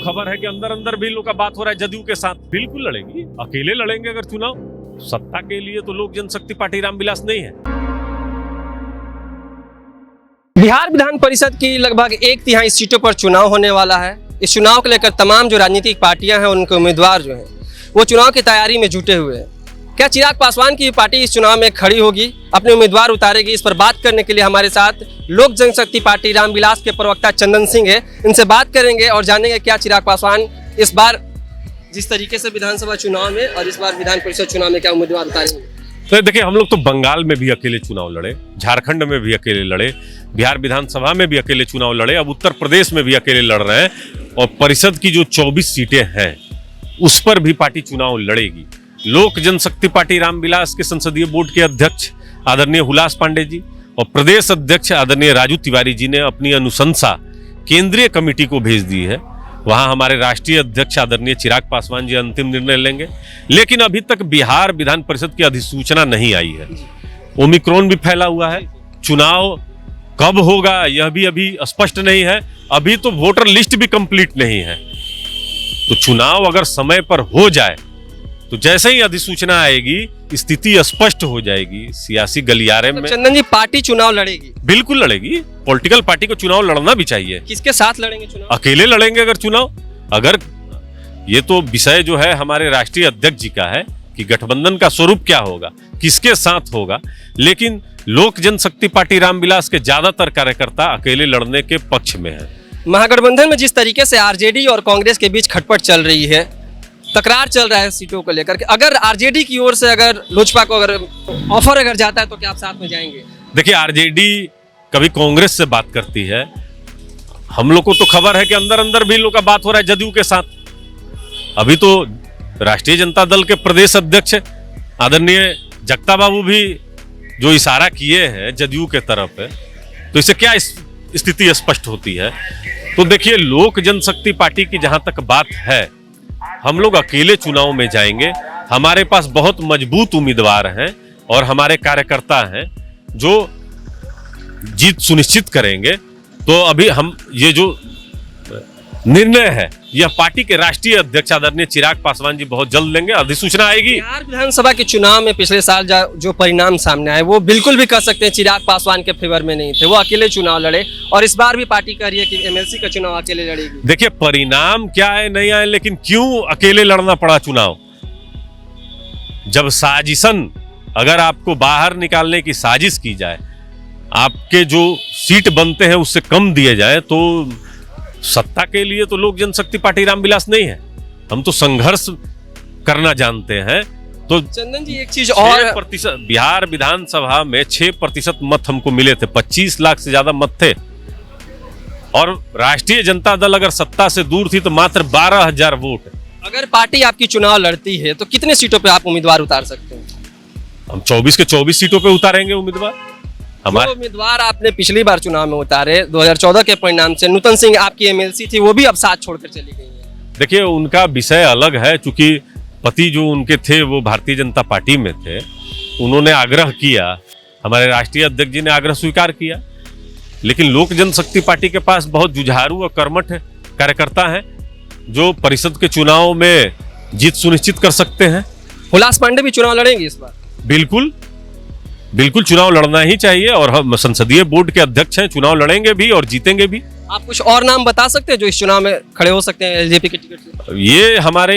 खबर है कि अंदर अंदर भी लोग का बात हो रहा है जदयू के साथ। बिल्कुल लड़ेगी, अकेले लड़ेंगे अगर चुनाव। सत्ता के लिए तो लोक जनशक्ति पार्टी रामविलास नहीं है। बिहार विधान परिषद की लगभग 1/3 सीटों पर चुनाव होने वाला है। इस चुनाव को लेकर तमाम जो राजनीतिक पार्टियां हैं, उनके उम्मीदवार जो हैं वो चुनाव की तैयारी में जुटे हुए हैं। क्या चिराग पासवान की पार्टी इस चुनाव में खड़ी होगी, अपने उम्मीदवार उतारेगी? इस पर बात करने के लिए हमारे साथ लोक जनशक्ति पार्टी रामविलास के प्रवक्ता चंदन सिंह है। इनसे बात करेंगे और जानेंगे क्या चिराग पासवान इस बार जिस तरीके से विधानसभा चुनाव में और इस बार विधान परिषद चुनाव में क्या उम्मीदवार उतारेंगे। तो देखिए, हम लोग तो बंगाल में भी अकेले चुनाव लड़े, झारखंड में भी अकेले लड़े, बिहार विधानसभा में भी अकेले चुनाव लड़े, अब उत्तर प्रदेश में भी अकेले लड़ रहे हैं। और परिषद की जो 24 सीटें हैं उस पर भी पार्टी चुनाव लड़ेगी। लोक जनशक्ति पार्टी रामविलास के संसदीय बोर्ड के अध्यक्ष आदरणीय हुलास पांडे जी और प्रदेश अध्यक्ष आदरणीय राजू तिवारी जी ने अपनी अनुशंसा केंद्रीय कमेटी को भेज दी है। वहां हमारे राष्ट्रीय अध्यक्ष आदरणीय चिराग पासवान जी अंतिम निर्णय लेंगे। लेकिन अभी तक बिहार विधान परिषद की अधिसूचना नहीं आई है। ओमिक्रॉन भी फैला हुआ है। चुनाव कब होगा यह भी अभी स्पष्ट नहीं है। अभी तो वोटर लिस्ट भी कंप्लीट नहीं है। तो चुनाव अगर समय पर हो जाए तो जैसे ही अधिसूचना आएगी स्थिति स्पष्ट हो जाएगी। सियासी गलियारे में चंदन जी, पार्टी चुनाव लड़ेगी? बिल्कुल लड़ेगी। पॉलिटिकल पार्टी को चुनाव लड़ना भी चाहिए। किसके साथ लड़ेंगे चुनाव? अकेले लड़ेंगे अगर चुनाव। अगर ये तो विषय जो है हमारे राष्ट्रीय अध्यक्ष जी का है कि गठबंधन का स्वरूप क्या होगा, किसके साथ होगा। लेकिन लोक जनशक्ति पार्टी रामविलास के ज्यादातर कार्यकर्ता अकेले लड़ने के पक्ष में है। महागठबंधन में जिस तरीके से आरजेडी और कांग्रेस के बीच खटपट चल रही है, तकरार चल रहा है सीटों को लेकर के, अगर आरजेडी की ओर से अगर लोजपा को अगर ऑफर अगर जाता है तो क्या आप साथ में जाएंगे? देखिए, आरजेडी कभी कांग्रेस से बात करती है। हम लोग को तो खबर है कि अंदर अंदर भी लोग का बात हो रहा है जदयू के साथ। अभी तो राष्ट्रीय जनता दल के प्रदेश अध्यक्ष आदरणीय जगता बाबू भी जो इशारा किए हैं जदयू के तरफ है, तो इससे क्या स्थिति स्पष्ट होती है। तो देखिए, लोक जनशक्ति पार्टी की जहां तक बात है, हम लोग अकेले चुनाव में जाएंगे। हमारे पास बहुत मजबूत उम्मीदवार हैं और हमारे कार्यकर्ता हैं जो जीत सुनिश्चित करेंगे। तो अभी हम ये जो निर्णय है यह पार्टी के राष्ट्रीय अध्यक्ष आदरणीय चिराग पासवान जी बहुत जल्द लेंगे। अधिसूचना आएगी। बिहार विधानसभा के चुनाव में पिछले साल जो परिणाम सामने आए वो बिल्कुल भी कह सकते हैं चिराग पासवान के फेवर में नहीं थे। वो अकेले चुनाव लड़े और इस बार भी पार्टी कह रही है कि एमएलसी का चुनाव अकेले लड़ेगी। देखिए, परिणाम क्या आए नहीं आए, लेकिन क्यों अकेले लड़ना पड़ा चुनाव? जब साजिशन, अगर आपको बाहर निकालने की साजिश की जाए, आपके जो सीट बनते हैं उससे कम दिए जाए, तो सत्ता के लिए तो लोक जनशक्ति पार्टी रामविलास नहीं है। हम तो संघर्ष करना जानते हैं। तो चंदन जी, एक चीज और, 6% बिहार विधानसभा में 6% मत हमको मिले थे। 25 लाख से ज्यादा मत थे। और राष्ट्रीय जनता दल अगर सत्ता से दूर थी तो मात्र 12,000 वोट। अगर पार्टी आपकी चुनाव लड़ती है तो कितने सीटों पे आप उम्मीदवार उतार सकते हैं? हम 24 के 24 सीटों पे उतारेंगे उम्मीदवार। हमारे उम्मीदवार आपने पिछली बार चुनाव में उतारे 2014 के परिणाम से, नूतन सिंह आपकी एमएलसी थी, वो भी अब साथ छोड़कर चली गई है। देखिए, उनका विषय अलग है। चूंकि पति जो उनके थे वो भारतीय जनता पार्टी में थे, उन्होंने आग्रह किया, हमारे राष्ट्रीय अध्यक्ष जी ने आग्रह स्वीकार किया। लेकिन लोक जनशक्ति पार्टी के पास बहुत जुझारू और कर्मठ कार्यकर्ता हैं जो परिषद के चुनाव में जीत सुनिश्चित कर सकते हैं। हुलास पांडे भी चुनाव लड़ेंगे इस बार? बिल्कुल बिल्कुल, चुनाव लड़ना ही चाहिए और हम संसदीय बोर्ड के अध्यक्ष हैं, चुनाव लड़ेंगे भी और जीतेंगे भी। आप कुछ और नाम बता सकते हैं जो इस चुनाव में खड़े हो सकते हैं एलजेपी के टिकट से? ये हमारे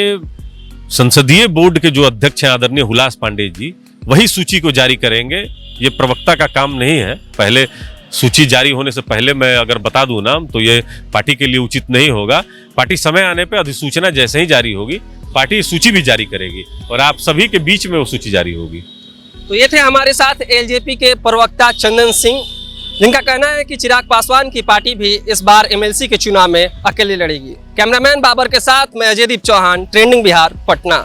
संसदीय बोर्ड के जो अध्यक्ष हैं आदरणीय हुलास पांडे जी, वही सूची को जारी करेंगे। ये प्रवक्ता का काम नहीं है। पहले सूची जारी होने से पहले मैं अगर बता दूं नाम तो ये पार्टी के लिए उचित नहीं होगा। पार्टी समय आने पर अधिसूचना जैसे ही जारी होगी पार्टी सूची भी जारी करेगी और आप सभी के बीच में वो सूची जारी होगी। तो ये थे हमारे साथ एलजेपी के प्रवक्ता चंदन सिंह, जिनका कहना है कि चिराग पासवान की पार्टी भी इस बार एमएलसी के चुनाव में अकेले लड़ेगी। कैमरामैन बाबर के साथ मैं अजयदीप चौहान, ट्रेंडिंग बिहार, पटना।